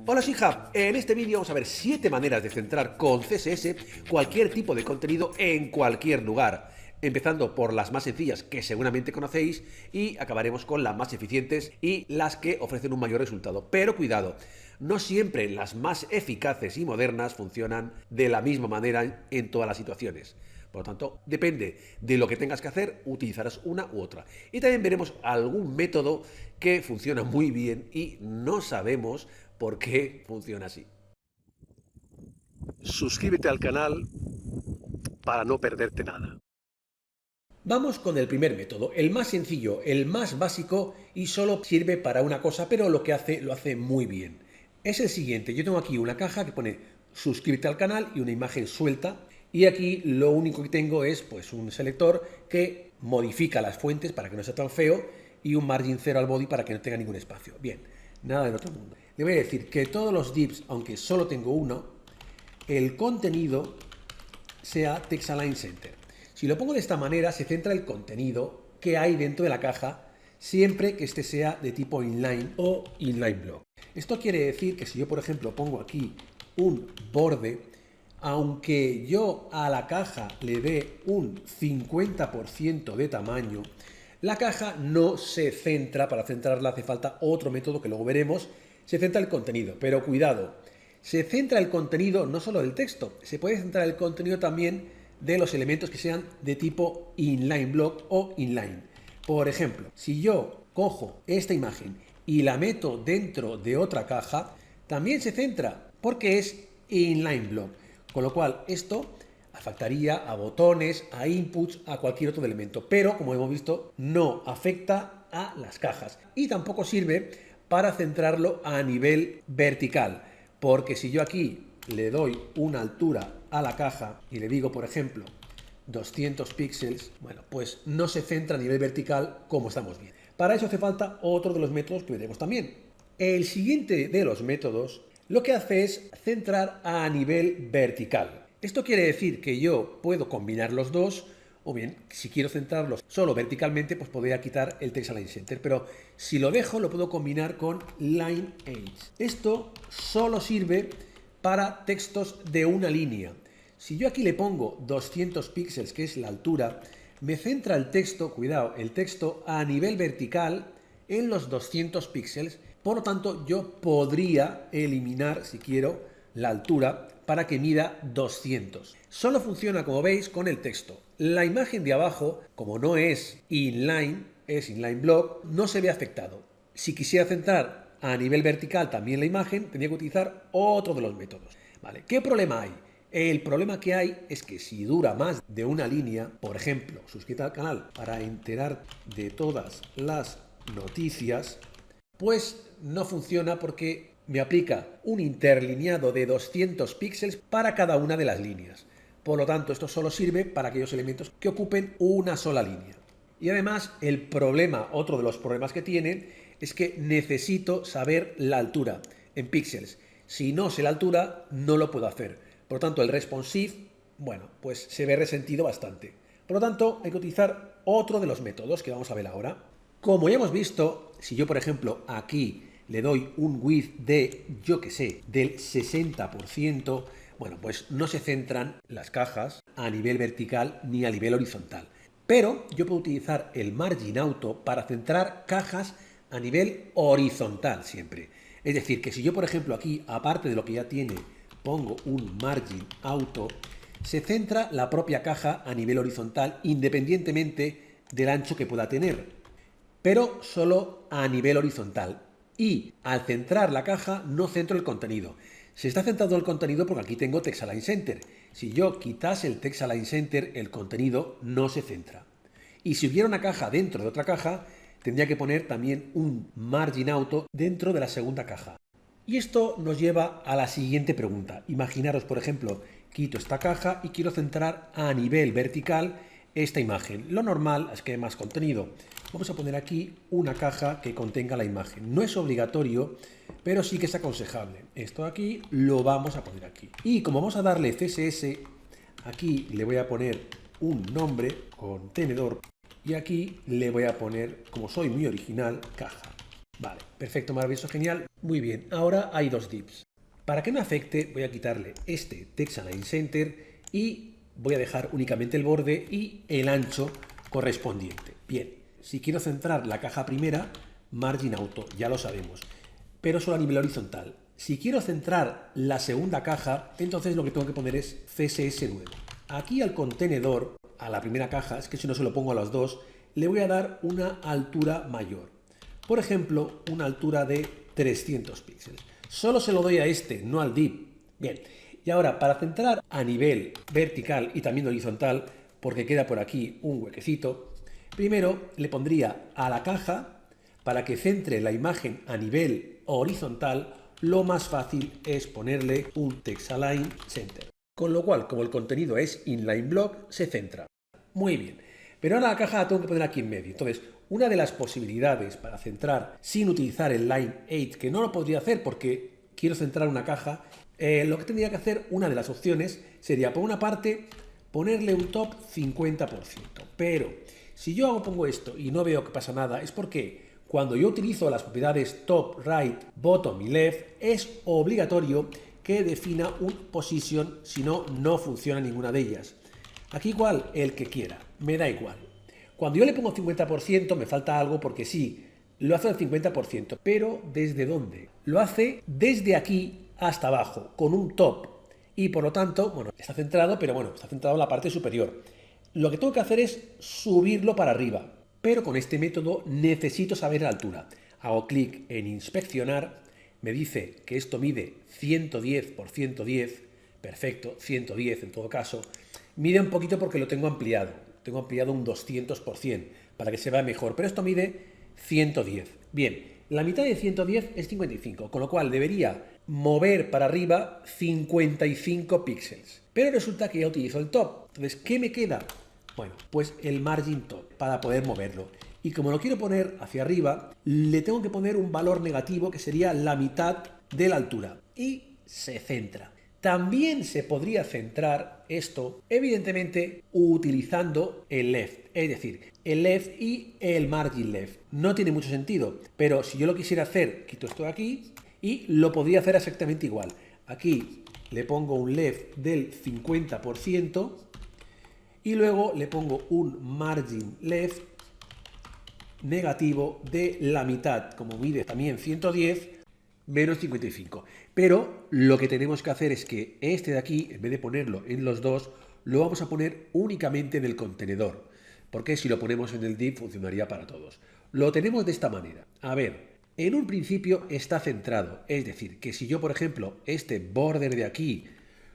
Hola Shihab, en este vídeo vamos a ver 7 maneras de centrar con CSS cualquier tipo de contenido en cualquier lugar, empezando por las más sencillas que seguramente conocéis y acabaremos con las más eficientes y las que ofrecen un mayor resultado. Pero cuidado, no siempre las más eficaces y modernas funcionan de la misma manera en todas las situaciones. Por lo tanto, depende de lo que tengas que hacer, utilizarás una u otra. Y también veremos algún método que funciona muy bien y no sabemos por qué funciona así. Suscríbete al canal para no perderte nada. Vamos con el primer método, el más sencillo, el más básico y solo sirve para una cosa, pero lo hace muy bien. Es el siguiente, yo tengo aquí una caja que pone suscríbete al canal y una imagen suelta y aquí lo único que tengo es pues un selector que modifica las fuentes para que no sea tan feo y un margin 0 al body para que no tenga ningún espacio. Bien, nada del otro mundo. Le voy a decir que todos los divs, aunque solo tengo uno, el contenido sea Text Align Center. Si lo pongo de esta manera, se centra el contenido que hay dentro de la caja siempre que este sea de tipo inline o inline block. Esto quiere decir que si yo, por ejemplo, pongo aquí un borde, aunque yo a la caja le dé un 50% de tamaño, la caja no se centra. Para centrarla hace falta otro método que luego veremos. Se centra el contenido, pero cuidado, se centra el contenido no solo del texto, se puede centrar el contenido también de los elementos que sean de tipo inline block o inline. Por ejemplo, si yo cojo esta imagen y la meto dentro de otra caja, también se centra porque es inline block. Con lo cual esto afectaría a botones, a inputs, a cualquier otro elemento. Pero, como hemos visto, no afecta a las cajas. Y tampoco sirve para centrarlo a nivel vertical. Porque si yo aquí le doy una altura a la caja y le digo, por ejemplo, 200 píxeles, bueno, pues no se centra a nivel vertical como estamos viendo. Para eso hace falta otro de los métodos que veremos también. El siguiente de los métodos lo que hace es centrar a nivel vertical. Esto quiere decir que yo puedo combinar los dos, o bien, si quiero centrarlos solo verticalmente, pues podría quitar el Text Align Center, pero si lo dejo, lo puedo combinar con Line Edge. Esto solo sirve para textos de una línea. Si yo aquí le pongo 200 píxeles, que es la altura, me centra el texto, cuidado, el texto a nivel vertical en los 200 píxeles. Por lo tanto, yo podría eliminar, si quiero, la altura para que mida 200. Solo funciona, como veis, con el texto. La imagen de abajo, como no es inline block, no se ve afectado. Si quisiera centrar a nivel vertical también la imagen, tendría que utilizar otro de los métodos. ¿Vale? ¿Qué problema hay? El problema que hay es que si dura más de una línea, por ejemplo, suscríbete al canal para enterar de todas las noticias, pues no funciona porque me aplica un interlineado de 200 píxeles para cada una de las líneas. Por lo tanto, esto solo sirve para aquellos elementos que ocupen una sola línea. Y además, otro de los problemas que tienen, es que necesito saber la altura en píxeles. Si no sé la altura, no lo puedo hacer. Por lo tanto, el responsive, bueno, pues se ve resentido bastante. Por lo tanto, hay que utilizar otro de los métodos que vamos a ver ahora. Como ya hemos visto, si yo, por ejemplo, aquí le doy un width de, yo que sé, del 60%, bueno, pues no se centran las cajas a nivel vertical ni a nivel horizontal. Pero yo puedo utilizar el margin auto para centrar cajas a nivel horizontal siempre. Es decir, que si yo, por ejemplo, aquí, aparte de lo que ya tiene, pongo un margin auto, se centra la propia caja a nivel horizontal independientemente del ancho que pueda tener, pero solo a nivel horizontal. Y al centrar la caja no centro el contenido. Se está centrando el contenido porque aquí tengo Text Align Center. Si yo quitase el Text Align Center, el contenido no se centra. Y si hubiera una caja dentro de otra caja, tendría que poner también un margin auto dentro de la segunda caja. Y esto nos lleva a la siguiente pregunta. Imaginaros, por ejemplo, quito esta caja y quiero centrar a nivel vertical esta imagen. Lo normal es que haya más contenido. Vamos a poner aquí una caja que contenga la imagen. No es obligatorio, pero sí que es aconsejable. Esto aquí lo vamos a poner aquí. Y como vamos a darle CSS, aquí le voy a poner un nombre, contenedor, y aquí le voy a poner, como soy muy original, caja. Vale, perfecto, maravilloso, genial. Muy bien, ahora hay dos divs. Para que no afecte, voy a quitarle este Text Align Center y voy a dejar únicamente el borde y el ancho correspondiente. Bien, si quiero centrar la caja primera, Margin Auto, ya lo sabemos, pero solo a nivel horizontal. Si quiero centrar la segunda caja, entonces lo que tengo que poner es CSS nuevo. Aquí al contenedor, a la primera caja, es que si no se lo pongo a las dos, le voy a dar una altura mayor. Por ejemplo, una altura de 300 píxeles. Solo se lo doy a este, no al div. Bien, y ahora para centrar a nivel vertical y también horizontal, porque queda por aquí un huequecito, primero le pondría a la caja, para que centre la imagen a nivel horizontal, lo más fácil es ponerle un Text Align Center. Con lo cual, como el contenido es inline block, se centra. Muy bien. Pero ahora la caja la tengo que poner aquí en medio. Entonces, una de las posibilidades para centrar sin utilizar el Line 8, que no lo podría hacer porque quiero centrar una caja, lo que tendría que hacer, una de las opciones, sería por una parte ponerle un top 50%. Pero si yo pongo esto y no veo que pasa nada, es porque cuando yo utilizo las propiedades top, right, bottom y left, es obligatorio que defina un position, si no, no funciona ninguna de ellas. Aquí igual, el que quiera, me da igual. Cuando yo le pongo 50% me falta algo porque sí, lo hace al 50%, pero ¿desde dónde? Lo hace desde aquí hasta abajo, con un top. Y por lo tanto, bueno, está centrado, pero bueno, está centrado en la parte superior. Lo que tengo que hacer es subirlo para arriba, pero con este método necesito saber la altura. Hago clic en inspeccionar, me dice que esto mide 110 por 110, perfecto, 110 en todo caso. Mide un poquito porque lo tengo ampliado un 200% para que se vea mejor, pero esto mide 110. Bien, la mitad de 110 es 55, con lo cual debería mover para arriba 55 píxeles. Pero resulta que ya utilizo el top. Entonces, ¿qué me queda? Bueno, pues el margin top para poder moverlo. Y como lo quiero poner hacia arriba, le tengo que poner un valor negativo que sería la mitad de la altura. Y se centra. También se podría centrar esto, evidentemente, utilizando el left, es decir, el left y el margin left. No tiene mucho sentido, pero si yo lo quisiera hacer, quito esto de aquí y lo podría hacer exactamente igual. Aquí le pongo un left del 50% y luego le pongo un margin left negativo de la mitad, como mide también 110, menos 55. Pero lo que tenemos que hacer es que este de aquí, en vez de ponerlo en los dos, lo vamos a poner únicamente en el contenedor. Porque si lo ponemos en el div funcionaría para todos. Lo tenemos de esta manera. A ver, en un principio está centrado. Es decir, que si yo, por ejemplo, este border de aquí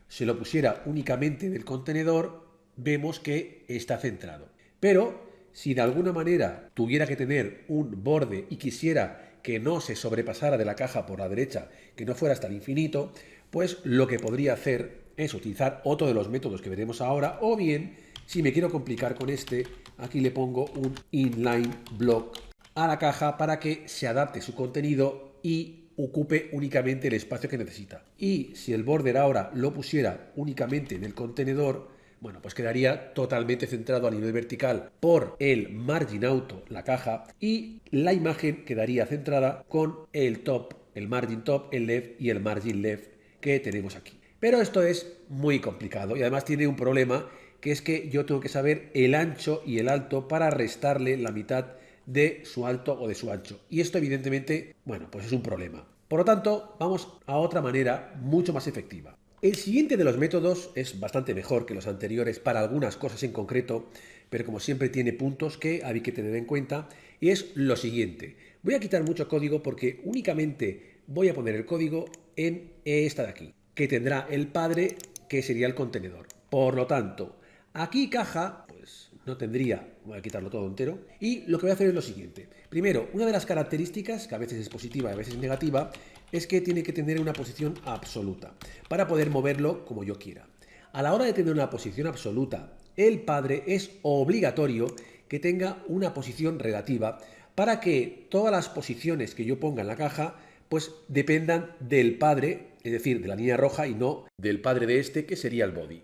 se lo pusiera únicamente en el contenedor, vemos que está centrado. Pero si de alguna manera tuviera que tener un borde y quisiera que no se sobrepasara de la caja por la derecha, que no fuera hasta el infinito, pues lo que podría hacer es utilizar otro de los métodos que veremos ahora, o bien, si me quiero complicar con este, aquí le pongo un inline block a la caja para que se adapte su contenido y ocupe únicamente el espacio que necesita. Y si el border ahora lo pusiera únicamente en el contenedor, bueno, pues quedaría totalmente centrado a nivel vertical por el margin auto, la caja, y la imagen quedaría centrada con el top, el margin top, el left y el margin left que tenemos aquí. Pero esto es muy complicado y además tiene un problema, que es que yo tengo que saber el ancho y el alto para restarle la mitad de su alto o de su ancho. Y esto evidentemente, bueno, pues es un problema. Por lo tanto, vamos a otra manera mucho más efectiva. El siguiente de los métodos es bastante mejor que los anteriores para algunas cosas en concreto, pero como siempre tiene puntos que hay que tener en cuenta, y es lo siguiente. Voy a quitar mucho código porque únicamente voy a poner el código en esta de aquí, que tendrá el padre, que sería el contenedor. Por lo tanto, aquí caja, pues no tendría, voy a quitarlo todo entero, y lo que voy a hacer es lo siguiente. Primero, una de las características, que a veces es positiva y a veces es negativa, es que tiene que tener una posición absoluta para poder moverlo como yo quiera. A la hora de tener una posición absoluta, el padre es obligatorio que tenga una posición relativa para que todas las posiciones que yo ponga en la caja pues dependan del padre, es decir, de la línea roja y no del padre de este, que sería el body.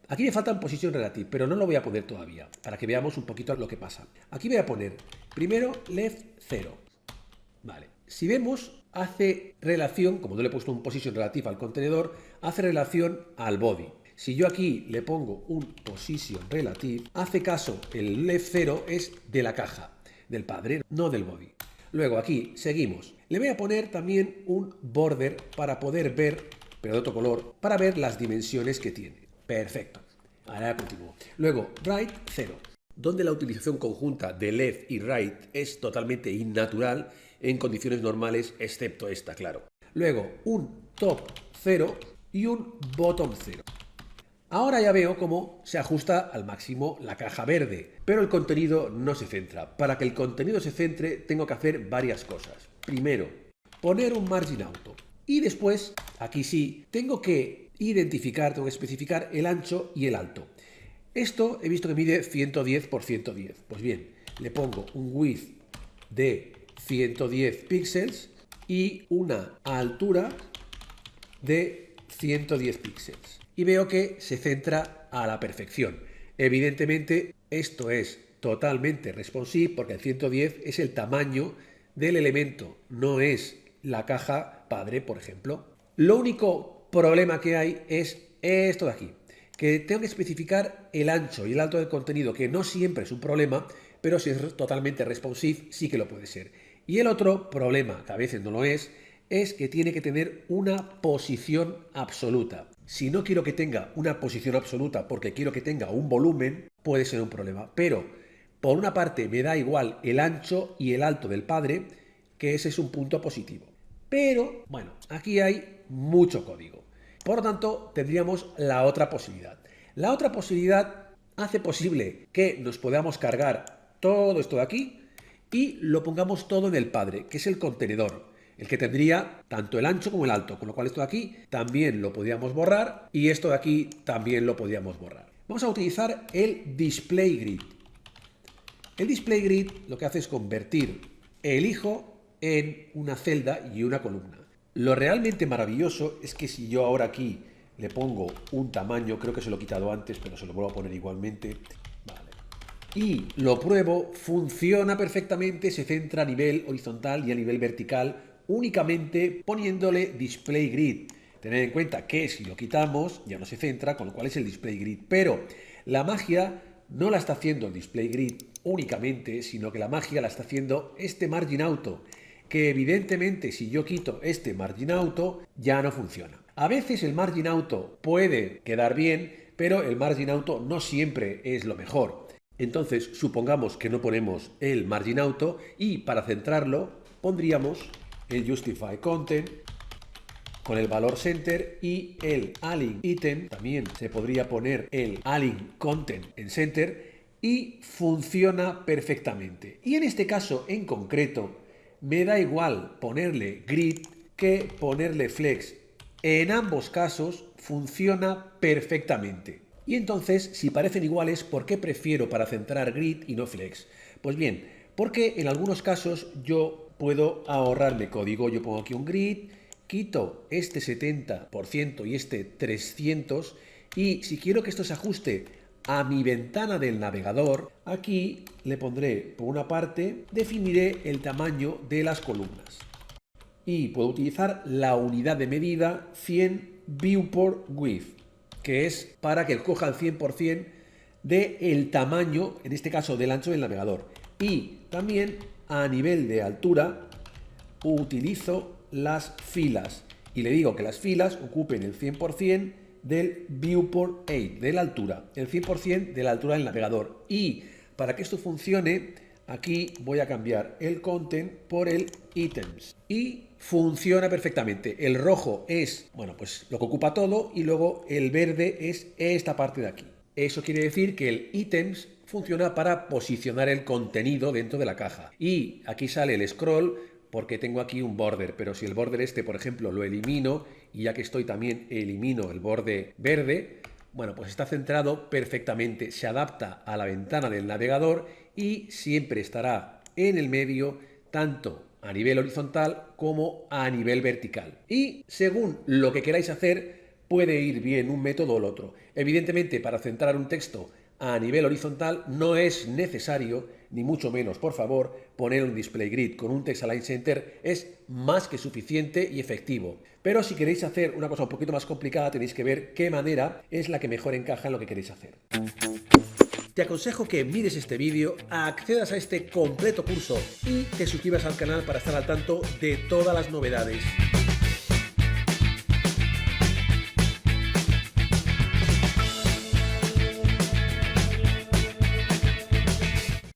Aquí me falta un position relative, pero no lo voy a poner todavía, para que veamos un poquito lo que pasa. Aquí voy a poner primero left 0. Vale. Si vemos, hace relación, como yo le he puesto un position relative al contenedor, hace relación al body. Si yo aquí le pongo un position relative, hace caso, el left 0 es de la caja, del padre, no del body. Luego aquí seguimos. Le voy a poner también un border para poder ver, pero de otro color, para ver las dimensiones que tiene. Perfecto. Ahora continúo. Luego, right 0, donde la utilización conjunta de left y right es totalmente innatural en condiciones normales, excepto esta, claro. Luego, un top 0 y un bottom 0. Ahora ya veo cómo se ajusta al máximo la caja verde, pero el contenido no se centra. Para que el contenido se centre tengo que hacer varias cosas. Primero, poner un margin auto. Y después, aquí sí, tengo que identificar, tengo que especificar el ancho y el alto. Esto he visto que mide 110 por 110. Pues bien, le pongo un width de 110 píxeles y una altura de 110 píxeles. Y veo que se centra a la perfección. Evidentemente, esto es totalmente responsive porque el 110 es el tamaño del elemento, no es la caja padre, por ejemplo. Lo único problema que hay es esto de aquí, que tengo que especificar el ancho y el alto del contenido, que no siempre es un problema, pero si es totalmente responsive sí que lo puede ser. Y el otro problema, que a veces no lo es que tiene que tener una posición absoluta. Si no quiero que tenga una posición absoluta porque quiero que tenga un volumen, puede ser un problema. Pero, por una parte, me da igual el ancho y el alto del padre, que ese es un punto positivo. Pero, bueno, aquí hay mucho código. Por lo tanto, tendríamos la otra posibilidad. La otra posibilidad hace posible que nos podamos cargar todo esto de aquí y lo pongamos todo en el padre, que es el contenedor, el que tendría tanto el ancho como el alto, con lo cual esto de aquí también lo podríamos borrar y esto de aquí también lo podríamos borrar. Vamos a utilizar el display grid. El display grid lo que hace es convertir el hijo en una celda y una columna. Lo realmente maravilloso es que si yo ahora aquí le pongo un tamaño, creo que se lo he quitado antes, pero se lo vuelvo a poner igualmente, vale, y lo pruebo, funciona perfectamente, se centra a nivel horizontal y a nivel vertical, únicamente poniéndole display grid. Tened en cuenta que si lo quitamos ya no se centra, con lo cual es el display grid. Pero la magia no la está haciendo el display grid únicamente, sino que la magia la está haciendo este margin auto, que evidentemente si yo quito este margin auto ya no funciona. A veces el margin auto puede quedar bien, pero el margin auto no siempre es lo mejor. Entonces supongamos que no ponemos el margin auto y para centrarlo pondríamos el justify content con el valor center y el align item. También se podría poner el align content en center y funciona perfectamente. Y en este caso en concreto me da igual ponerle grid que ponerle flex. En ambos casos funciona perfectamente. Y entonces, si parecen iguales, ¿por qué prefiero para centrar grid y no flex? Pues bien, porque en algunos casos yo puedo ahorrarme código. Yo pongo aquí un grid, quito este 70% y este 300 y si quiero que esto se ajuste a mi ventana del navegador, aquí le pondré por una parte, definiré el tamaño de las columnas. Y puedo utilizar la unidad de medida 100 viewport width, que es para que coja el 100% del tamaño, en este caso del ancho del navegador. Y también a nivel de altura utilizo las filas y le digo que las filas ocupen el 100% del viewport 8, de la altura, el 100% de la altura del navegador. Y para que esto funcione, aquí voy a cambiar el content por el items y funciona perfectamente. El rojo es, bueno, pues lo que ocupa todo y luego el verde es esta parte de aquí. Eso quiere decir que el items funciona para posicionar el contenido dentro de la caja. Y aquí sale el scroll porque tengo aquí un border, pero si el border este, por ejemplo, lo elimino y ya que estoy también elimino el borde verde, bueno, pues está centrado perfectamente, se adapta a la ventana del navegador y siempre estará en el medio tanto a nivel horizontal como a nivel vertical. Y según lo que queráis hacer, puede ir bien un método o el otro. Evidentemente, para centrar un texto a nivel horizontal no es necesario ni mucho menos, por favor, poner un display grid. Con un Text Align Center es más que suficiente y efectivo. Pero si queréis hacer una cosa un poquito más complicada, tenéis que ver qué manera es la que mejor encaja en lo que queréis hacer. Te aconsejo que mires este vídeo, accedas a este completo curso y te suscribas al canal para estar al tanto de todas las novedades.